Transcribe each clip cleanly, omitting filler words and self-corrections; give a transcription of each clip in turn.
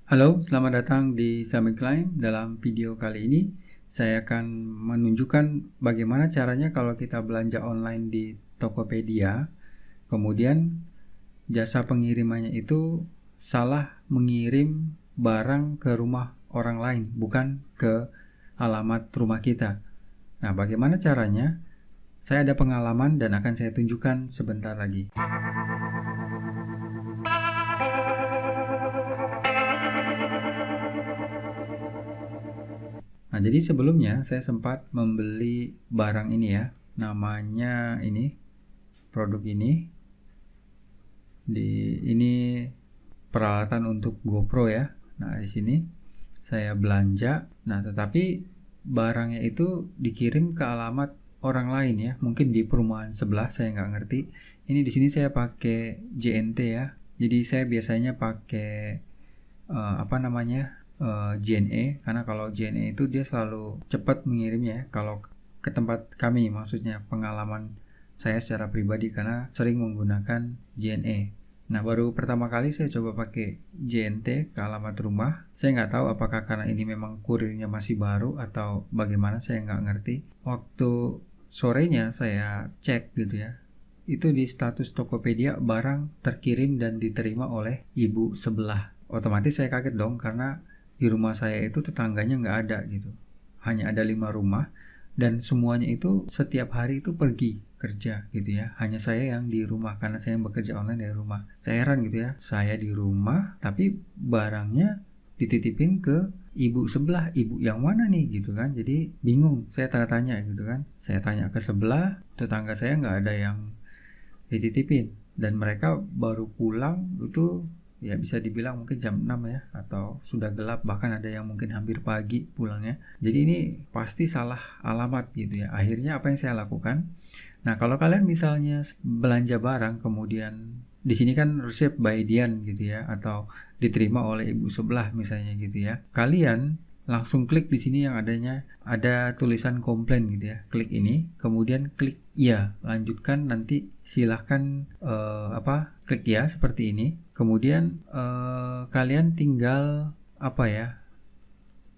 Halo, selamat datang di Summit Climb. Dalam video kali ini, saya akan menunjukkan bagaimana caranya kalau kita belanja online di Tokopedia, kemudian jasa pengirimannya itu salah mengirim barang ke rumah orang lain, bukan ke alamat rumah kita. Nah, bagaimana caranya? Saya ada pengalaman dan akan saya tunjukkan sebentar lagi. Nah, jadi sebelumnya saya sempat membeli barang ini ya. Namanya ini, produk ini. Ini peralatan untuk GoPro ya. Nah, di sini saya belanja. Nah, tetapi barangnya itu dikirim ke alamat orang lain ya. Mungkin di perumahan sebelah, saya nggak ngerti. Ini di sini saya pakai JNT ya. Jadi saya biasanya pakai JNE, karena kalau JNE itu dia selalu cepat mengirimnya ya. Kalau ke tempat kami, maksudnya pengalaman saya secara pribadi karena sering menggunakan JNE. Nah, baru pertama kali saya coba pakai JNT ke alamat rumah. Saya nggak tahu apakah karena ini memang kurirnya masih baru atau bagaimana, saya nggak ngerti. Waktu sorenya saya cek gitu ya, itu di status Tokopedia barang terkirim dan diterima oleh ibu sebelah. Otomatis saya kaget dong, karena di rumah saya itu tetangganya nggak ada gitu. Hanya ada 5 rumah dan semuanya itu setiap hari itu pergi kerja gitu ya. Hanya saya yang di rumah karena saya bekerja online dari rumah. Saya heran gitu ya. Saya di rumah tapi barangnya dititipin ke ibu sebelah. Ibu yang mana nih gitu kan. Jadi bingung. Saya tanya-tanya gitu kan. Saya tanya ke sebelah, tetangga saya nggak ada yang dititipin, dan mereka baru pulang itu ya bisa dibilang mungkin jam 6 ya, atau sudah gelap, bahkan ada yang mungkin hampir pagi pulangnya. Jadi ini pasti salah alamat gitu ya. Akhirnya apa yang saya lakukan? Nah, kalau kalian misalnya belanja barang kemudian di sini kan receipt by Dian gitu ya, atau diterima oleh ibu sebelah misalnya gitu ya. Kalian langsung klik di sini yang ada tulisan komplain gitu ya. Klik ini, kemudian klik ya, lanjutkan, nanti silahkan klik ya seperti ini. Kemudian kalian tinggal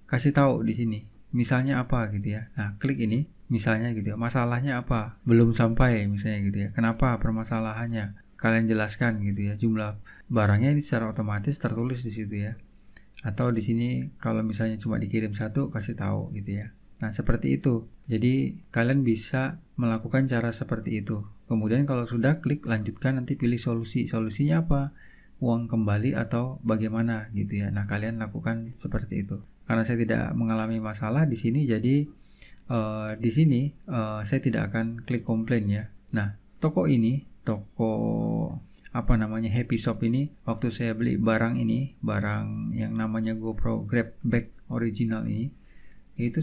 kasih tahu di sini. Misalnya apa gitu ya. Nah, klik ini, misalnya gitu ya. Masalahnya apa? Belum sampai misalnya gitu ya. Kenapa permasalahannya? Kalian jelaskan gitu ya. Jumlah barangnya ini secara otomatis tertulis di situ ya. Atau di sini kalau misalnya cuma dikirim satu, kasih tahu gitu ya. Nah, seperti itu. Jadi kalian bisa melakukan cara seperti itu. Kemudian kalau sudah, klik lanjutkan, nanti pilih solusi. Solusinya apa? Uang kembali atau bagaimana gitu ya. Nah, kalian lakukan seperti itu. Karena saya tidak mengalami masalah di sini, jadi di sini saya tidak akan klik komplain ya. Nah, toko Happy Shop ini, waktu saya beli barang ini, barang yang namanya GoPro Grab Bag original ini, itu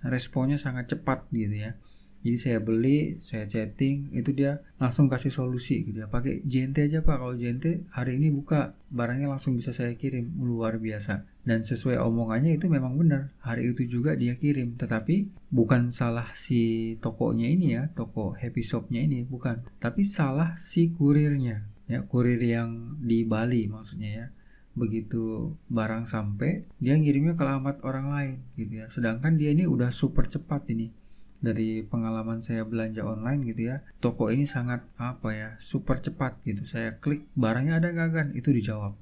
responnya sangat cepat gitu ya. Jadi saya beli, saya chatting, itu dia langsung kasih solusi gitu ya. Pakai JNT aja Pak, kalau JNT hari ini buka, barangnya langsung bisa saya kirim. Luar biasa. Dan sesuai omongannya itu memang benar, hari itu juga dia kirim. Tetapi bukan salah si tokonya ini ya, toko Happy Shopnya ini, bukan. Tapi salah si kurirnya. Ya, kurir yang di Bali maksudnya ya. Begitu barang sampai, dia ngirimnya ke alamat orang lain gitu ya. Sedangkan dia ini udah super cepat ini. Dari pengalaman saya belanja online gitu ya, toko ini sangat super cepat gitu. Saya klik barangnya ada nggak kan, itu dijawab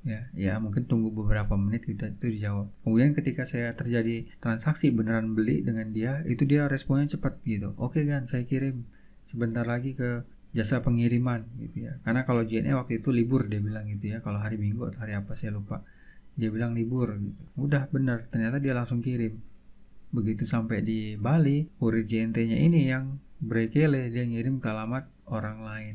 ya, mungkin tunggu beberapa menit gitu, itu dijawab. Kemudian ketika saya terjadi transaksi beneran beli dengan dia, itu dia responnya cepat gitu. Oke kan, saya kirim sebentar lagi ke jasa pengiriman gitu ya. Karena kalau JNE waktu itu libur, dia bilang gitu ya, kalau hari Minggu atau hari apa saya lupa, dia bilang libur gitu. Udah bener, ternyata dia langsung kirim. Begitu sampai di Bali, kurir JNT-nya ini yang brekele, dia ngirim ke alamat orang lain.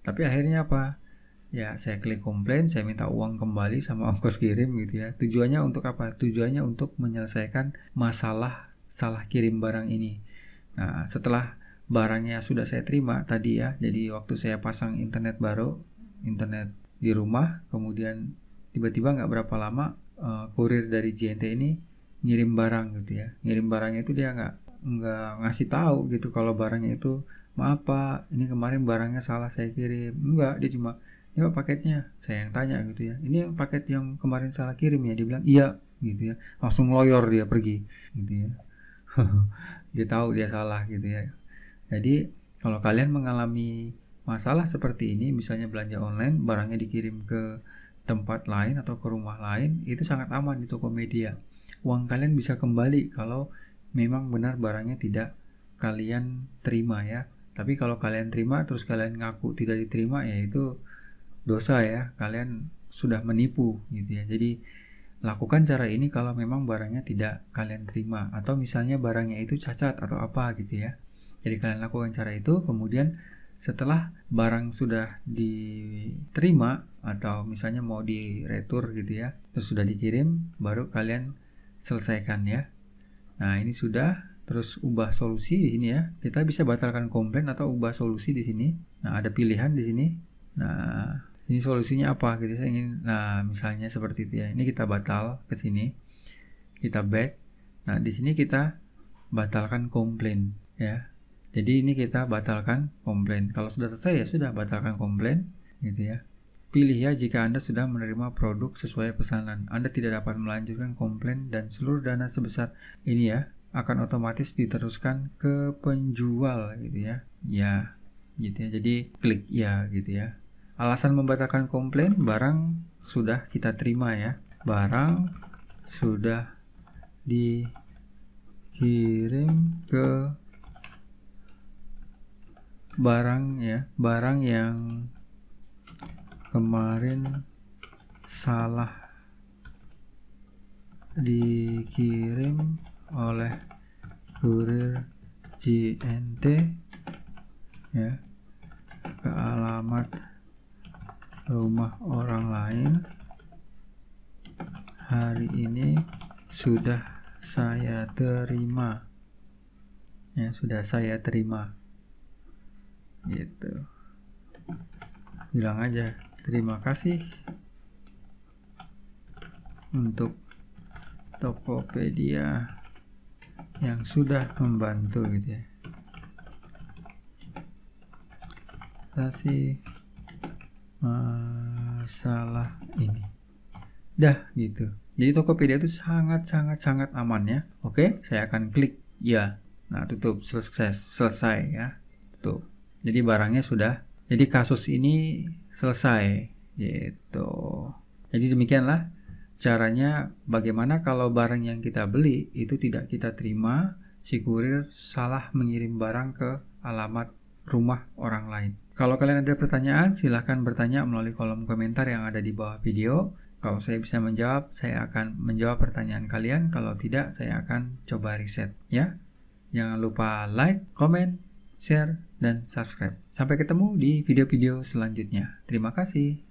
Tapi akhirnya apa? Ya, saya klik komplain, saya minta uang kembali sama ongkos kirim gitu ya. Tujuannya untuk apa? Tujuannya untuk menyelesaikan masalah salah kirim barang ini. Nah, setelah barangnya sudah saya terima tadi ya, jadi waktu saya pasang internet baru, internet di rumah, kemudian tiba-tiba nggak berapa lama kurir dari JNT ini ngirim barang gitu ya. Ngirim barangnya itu dia nggak ngasih tahu gitu kalau barangnya itu, maaf Pak, ini kemarin barangnya salah saya kirim. Enggak, dia cuma "Ya paketnya." Saya yang tanya gitu ya, "Ini yang paket yang kemarin salah kirim ya?" Dia bilang, "Iya." Gitu ya. Langsung loyor dia pergi gitu ya. Dia tahu dia salah gitu ya. Jadi kalau kalian mengalami masalah seperti ini, misalnya belanja online, barangnya dikirim ke tempat lain atau ke rumah lain, itu sangat aman di Tokopedia. Uang kalian bisa kembali kalau memang benar barangnya tidak kalian terima ya. Tapi kalau kalian terima terus kalian ngaku tidak diterima, ya itu dosa ya. Kalian sudah menipu gitu ya. Jadi lakukan cara ini kalau memang barangnya tidak kalian terima, atau misalnya barangnya itu cacat atau apa gitu ya. Jadi kalian lakukan cara itu, kemudian setelah barang sudah diterima atau misalnya mau diretur gitu ya, terus sudah dikirim, baru kalian selesaikan ya. Nah, ini sudah, terus ubah solusi di sini ya. Kita bisa batalkan komplain atau ubah solusi di sini. Nah, ada pilihan di sini. Nah, ini solusinya apa gitu, saya ingin, nah misalnya seperti itu ya. Ini kita batal ke sini, kita back. Nah di sini kita batalkan komplain ya. Jadi ini kita batalkan komplain. Kalau sudah selesai ya sudah, batalkan komplain gitu ya. Pilih ya jika Anda sudah menerima produk sesuai pesanan. Anda tidak dapat melanjutkan komplain dan seluruh dana sebesar ini ya akan otomatis diteruskan ke penjual gitu ya. Ya gitu ya. Jadi klik ya gitu ya. Alasan membatalkan komplain, barang sudah kita terima ya. Barang sudah dikirim ke barang ya. Barang yang kemarin salah dikirim oleh kurir JNT ya ke alamat rumah orang lain. Hari ini sudah saya terima ya, sudah saya terima gitu. Bilang aja terima kasih untuk Tokopedia yang sudah membantu gitu ya. Kasih masalah ini. Dah gitu. Jadi Tokopedia itu sangat aman ya. Oke, saya akan klik ya. Nah, tutup, selesai ya. Tutup. Jadi barangnya sudah. Jadi kasus ini selesai gitu. Jadi demikianlah caranya bagaimana kalau barang yang kita beli itu tidak kita terima, si kurir salah mengirim barang ke alamat rumah orang lain. Kalau kalian ada pertanyaan, silahkan bertanya melalui kolom komentar yang ada di bawah video. Kalau saya bisa menjawab, saya akan menjawab pertanyaan kalian. Kalau tidak, saya akan coba riset ya. Jangan lupa like, comment, share, dan subscribe. Sampai ketemu di video-video selanjutnya. Terima kasih.